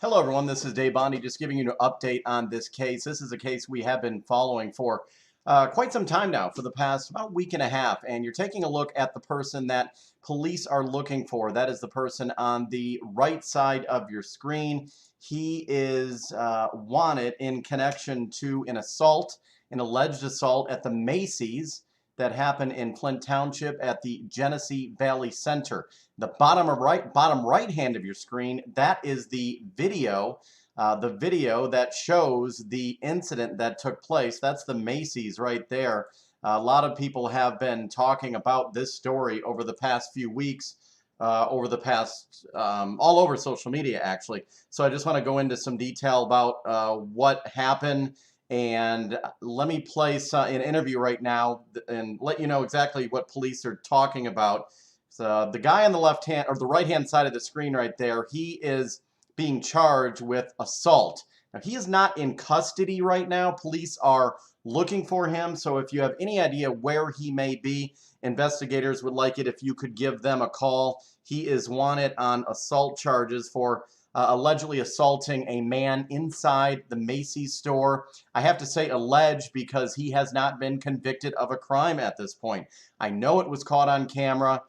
Hello, everyone. This is Dave Bondy, just giving you an update on this case. This is a case we have been following for quite some time now, for the past about week and a half. And you're taking a look at the person that police are looking for. That is the person on the right side of your screen. He is wanted in connection to an alleged assault at the Macy's that happened in Flint Township at the Genesee Valley Center. The bottom right hand of your screen, that is the video that shows the incident that took place. That's the Macy's right there. A lot of people have been talking about this story over the past few weeks, all over social media, actually. So I just want to go into some detail about what happened. And let me play an interview right now and let you know exactly what police are talking about. So the guy on the left hand or the right hand side of the screen right there, he is being charged with assault. Now, he is not in custody right now. Police are looking for him. So if you have any idea where he may be, investigators would like it if you could give them a call. He is wanted on assault charges for allegedly assaulting a man inside the Macy's store. I have to say alleged because he has not been convicted of a crime at this point. I know it was caught on camera,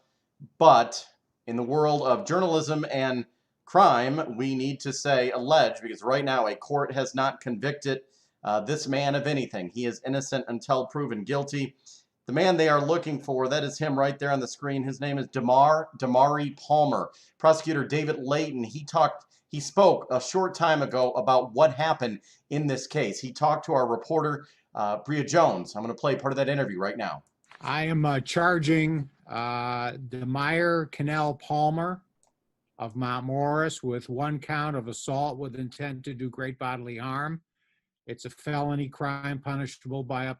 but in the world of journalism and crime, we need to say alleged because right now a court has not convicted this man of anything. He is innocent until proven guilty. The man they are looking for, that is him right there on the screen. His name is Damari Palmer. Prosecutor David Leyton, he spoke a short time ago about what happened in this case. He talked to our reporter, Bria Jones. I'm going to play part of that interview right now. I am charging Damari Palmer of Mount Morris with one count of assault with intent to do great bodily harm. It's a felony crime punishable by up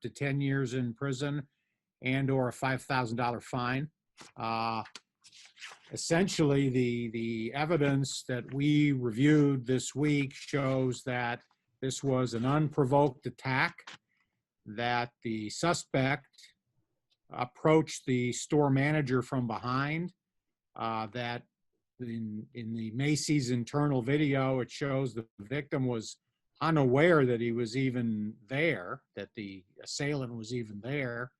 to 10 years in prison and or a $5,000 fine. Essentially, the evidence that we reviewed this week shows that this was an unprovoked attack, that the suspect approached the store manager from behind, that in the Macy's internal video, it shows the victim was unaware that he was even there, that the assailant was even there.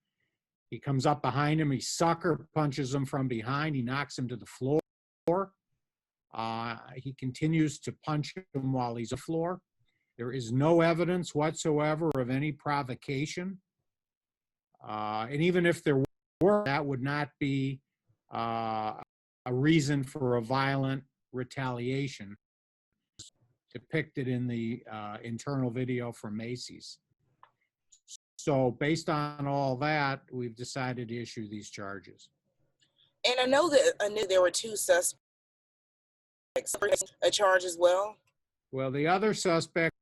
He comes up behind him, he sucker punches him from behind, he knocks him to the floor. He continues to punch him while he's on the floor. There is no evidence whatsoever of any provocation. And even if there were, that would not be a reason for a violent retaliation depicted in the internal video from Macy's. So based on all that, we've decided to issue these charges. And I knew there were two suspects. A charge as well? Well, the other suspect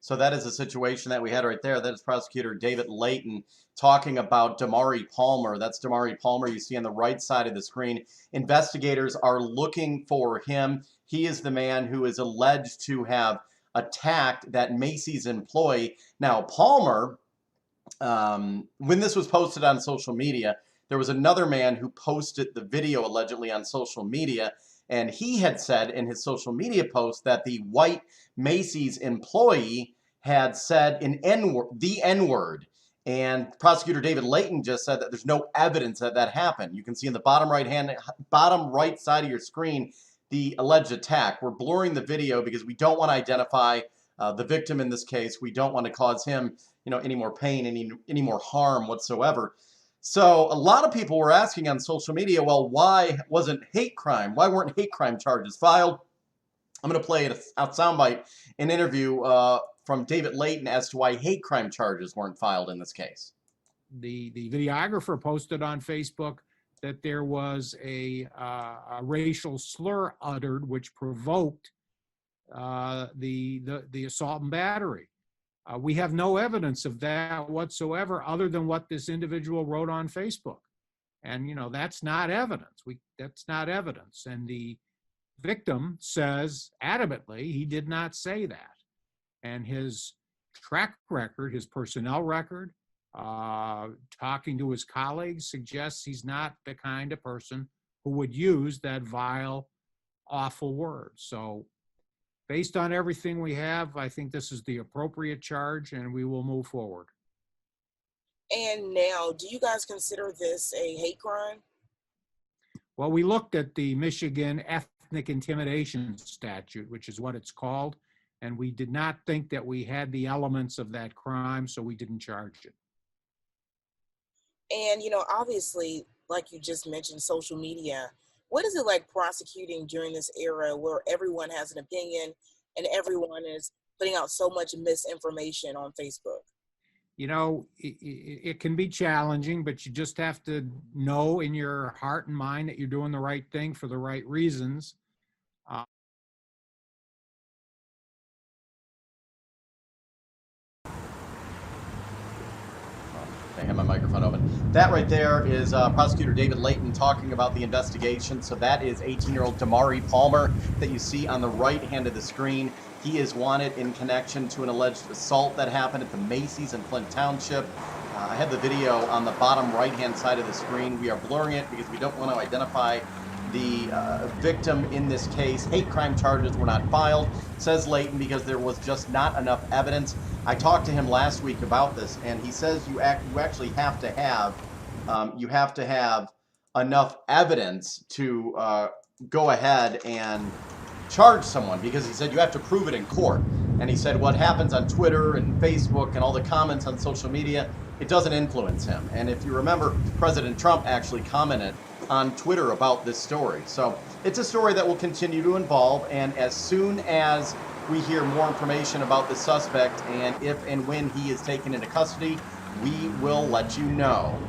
So that is the situation that we had right there. That is Prosecutor David Leyton talking about Damari Palmer. That's Damari Palmer you see on the right side of the screen. Investigators are looking for him. He is the man who is alleged to have attacked that Macy's employee. Now, Palmer, when this was posted on social media, there was another man who posted the video allegedly on social media, and he had said in his social media post that the white Macy's employee had said the N-word. And Prosecutor David Leyton just said that there's no evidence that that happened. You can see in the bottom right side of your screen the alleged attack. We're blurring the video because we don't want to identify the victim in this case. We don't want to cause him, any more pain, any more harm whatsoever. So a lot of people were asking on social media, well, why wasn't hate crime? Why weren't hate crime charges filed? I'm going to play a soundbite, an interview from David Leyton as to why hate crime charges weren't filed in this case. The videographer posted on Facebook that there was a racial slur uttered which provoked the assault and battery. We have no evidence of that whatsoever other than what this individual wrote on Facebook. And, that's not evidence. That's not evidence. And the victim says adamantly he did not say that. And his track record, his personnel record, talking to his colleagues suggests he's not the kind of person who would use that vile, awful word. So based on everything we have, I think this is the appropriate charge and we will move forward. And now, do you guys consider this a hate crime? Well, we looked at the Michigan ethnic intimidation statute, which is what it's called, and we did not think that we had the elements of that crime, so we didn't charge it. And, obviously, like you just mentioned, social media. What is it like prosecuting during this era where everyone has an opinion and everyone is putting out so much misinformation on Facebook? It can be challenging, but you just have to know in your heart and mind that you're doing the right thing for the right reasons. I have my microphone open. That right there is Prosecutor David Leyton talking about the investigation. So that is 18-year-old Damari Palmer that you see on the right hand of the screen. He is wanted in connection to an alleged assault that happened at the Macy's in Flint Township. I have the video on the bottom right-hand side of the screen. We are blurring it because we don't want to identify the victim in this case. Hate crime charges were not filed, says Leyton, because there was just not enough evidence. I talked to him last week about this, and he says you actually have to have enough evidence to go ahead and charge someone, because he said you have to prove it in court. And he said what happens on Twitter and Facebook and all the comments on social media, it doesn't influence him. And if you remember, President Trump actually commented on Twitter about this story. So it's a story that will continue to evolve, and as soon as we hear more information about the suspect and if and when he is taken into custody, we will let you know.